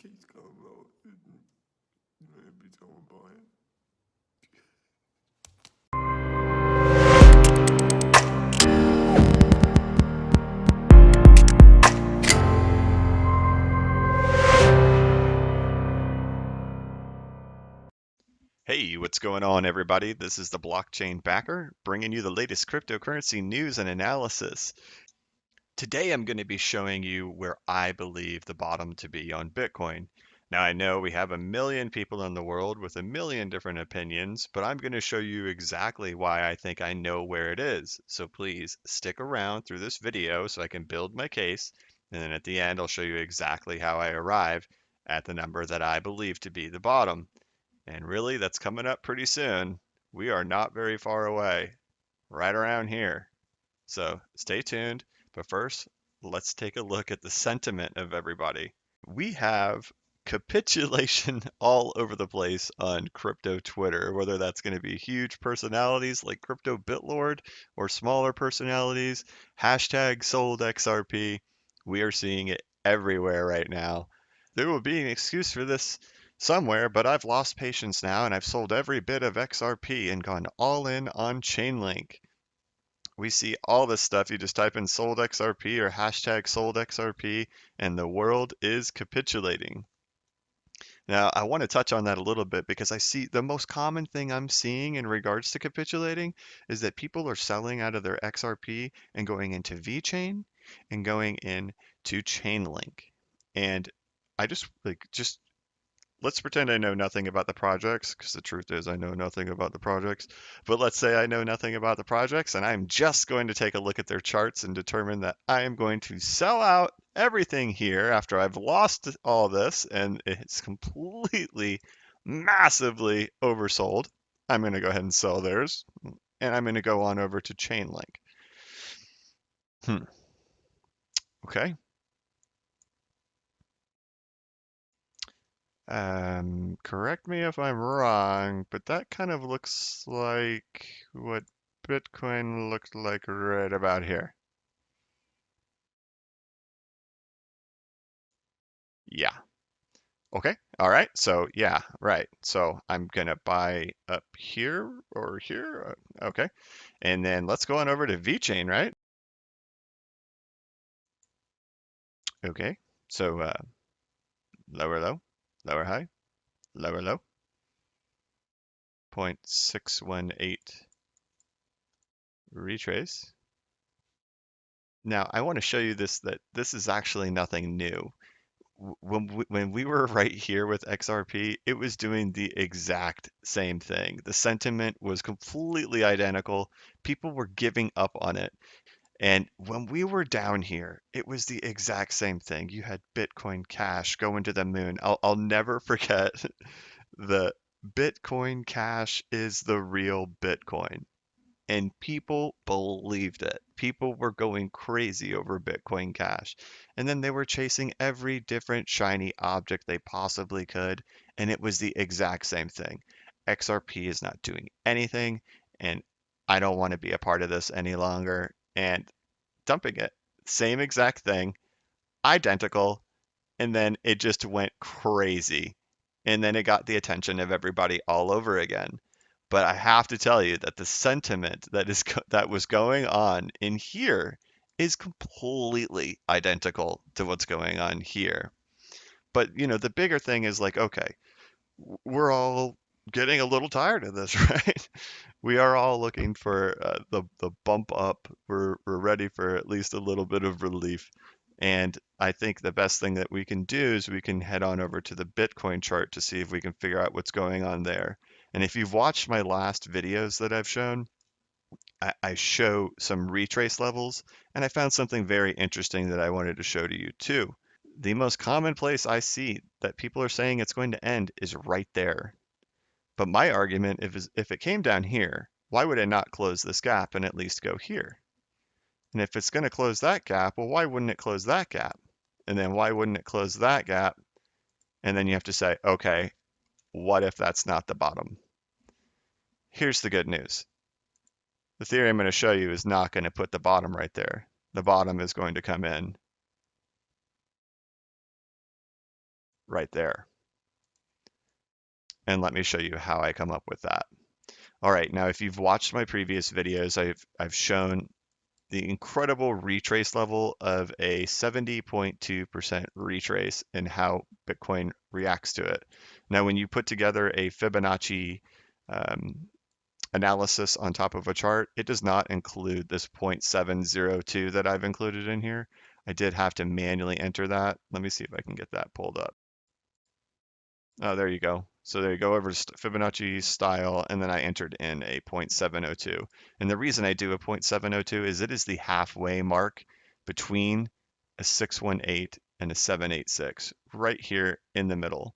case come out, maybe don't buy it. Hey, what's going on, everybody? This is the Blockchain Backer, bringing you the latest cryptocurrency news and analysis. Today, I'm going to be showing you where I believe the bottom to be on Bitcoin. Now, I know we have a million people in the world with a million different opinions, but I'm going to show you exactly why I think I know where it is. So please stick around through this video so I can build my case, and then at the end, I'll show you exactly how I arrive at the number that I believe to be the bottom. And really, that's coming up pretty soon. We are not very far away, right around here. So stay tuned. But first, let's take a look at the sentiment of everybody. We have capitulation all over the place on crypto Twitter, whether that's going to be huge personalities like Crypto Bitlord or smaller personalities. Hashtag sold XRP. We are seeing it everywhere right now. There will be an excuse for this somewhere, but I've lost patience now and I've sold every bit of XRP and gone all in on Chainlink. We see all this stuff. You just type in sold XRP or hashtag sold XRP, and the world is capitulating. Now, I want to touch on that a little bit because I see the most common thing I'm seeing in regards to capitulating is that people are selling out of their XRP and going into VeChain and going into Chainlink. And I just let's pretend I know nothing about the projects, because the truth is I know nothing about the projects. But let's say I know nothing about the projects, and I'm just going to take a look at their charts and determine that I am going to sell out everything here after I've lost all this and it's completely, massively oversold. I'm going to go ahead and sell theirs, and I'm going to go on over to Chainlink. Okay. Correct me if I'm wrong, but that kind of looks like what Bitcoin looked like right about here. Yeah. Okay. All right. So, yeah, right. So I'm gonna buy up here or here. Okay. And then let's go on over to VeChain, right? Okay. So, lower low, lower high, lower low, 0.618 retrace. Now, I want to show you this that this is actually nothing new. When we were right here with XRP, it was doing the exact same thing. The sentiment was completely identical. People were giving up on it. And when we were down here, it was the exact same thing. You had Bitcoin Cash going to the moon. I'll never forget the Bitcoin Cash is the real Bitcoin. And people believed it. People were going crazy over Bitcoin Cash. And then they were chasing every different shiny object they possibly could, and it was the exact same thing. XRP is not doing anything, and I don't want to be a part of this any longer. And dumping it. Same exact thing, identical, and then it just went crazy. And then it got the attention of everybody all over again. But I have to tell you that the sentiment that was going on in here is completely identical to what's going on here. But the bigger thing is like, okay, we're all getting a little tired of this, right? We are all looking for the bump up. We're ready for at least a little bit of relief. And I think the best thing that we can do is we can head on over to the Bitcoin chart to see if we can figure out what's going on there. And if you've watched my last videos that I've shown, I show some retrace levels, and I found something very interesting that I wanted to show to you too. The most common place I see that people are saying it's going to end is right there. But my argument if it came down here, why would it not close this gap and at least go here? And if it's going to close that gap, well, why wouldn't it close that gap? And then why wouldn't it close that gap? And then you have to say, okay, what if that's not the bottom? Here's the good news. The theory I'm going to show you is not going to put the bottom right there. The bottom is going to come in right there. And let me show you how I come up with that. All right, now if you've watched my previous videos, I've shown the incredible retrace level of a 70.2% retrace and how Bitcoin reacts to it. Now, when you put together a Fibonacci analysis on top of a chart, it does not include this 0.702 that I've included in here. I did have to manually enter that. Let me see if I can get that pulled up. Oh, there you go. So there you go over to Fibonacci style, and then I entered in a 0.702. And the reason I do a 0.702 is it is the halfway mark between a 618 and a 786, right here in the middle.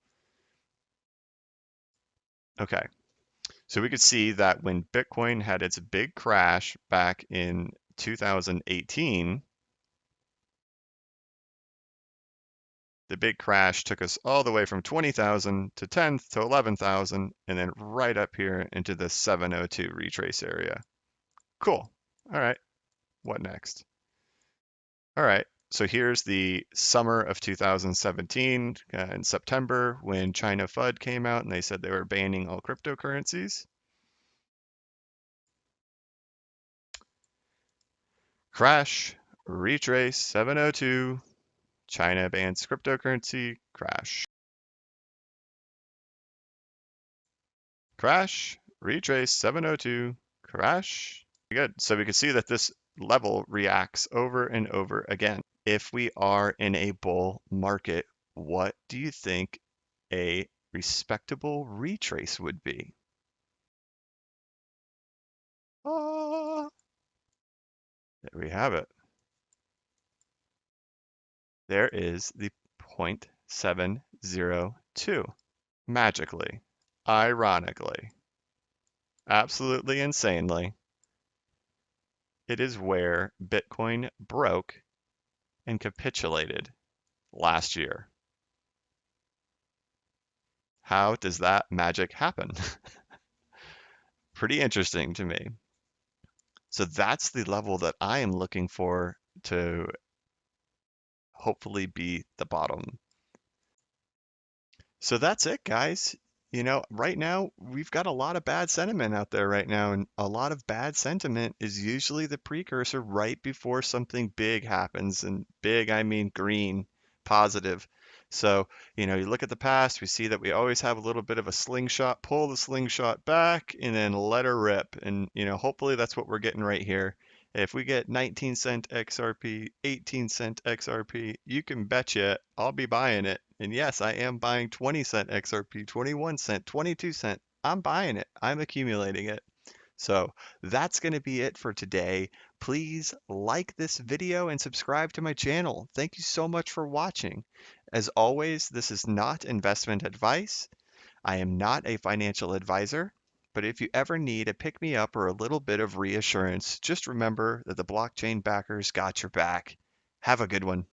Okay, so we could see that when Bitcoin had its big crash back in 2018, the big crash took us all the way from 20,000 to 10th to 11,000 and then right up here into the 702 retrace area. Cool. All right. What next? All right. So here's the summer of 2017 in September when China FUD came out and they said they were banning all cryptocurrencies. Crash, retrace 702, China bans cryptocurrency, crash. Crash, retrace 702, crash. Good. So we can see that this level reacts over and over again. If we are in a bull market, what do you think a respectable retrace would be? Ah, there we have it. There is the 0.702. Magically, ironically, absolutely insanely, it is where Bitcoin broke and capitulated last year. How does that magic happen? Pretty interesting to me. So that's the level that I am looking for to hopefully be the bottom. So that's it, guys. Right now we've got a lot of bad sentiment out there right now, and a lot of bad sentiment is usually the precursor right before something big happens. And big, I mean green, positive. So, you look at the past, we see that we always have a little bit of a slingshot, pull the slingshot back, and then let her rip. And, hopefully that's what we're getting right here. If we get 19-cent XRP, 18-cent XRP, you can betcha I'll be buying it. And yes, I am buying 20-cent XRP, 21-cent, 22-cent. I'm buying it. I'm accumulating it. So that's going to be it for today. Please like this video and subscribe to my channel. Thank you so much for watching. As always, this is not investment advice. I am not a financial advisor. But if you ever need a pick me up or a little bit of reassurance, just remember that the blockchain backers got your back. Have a good one.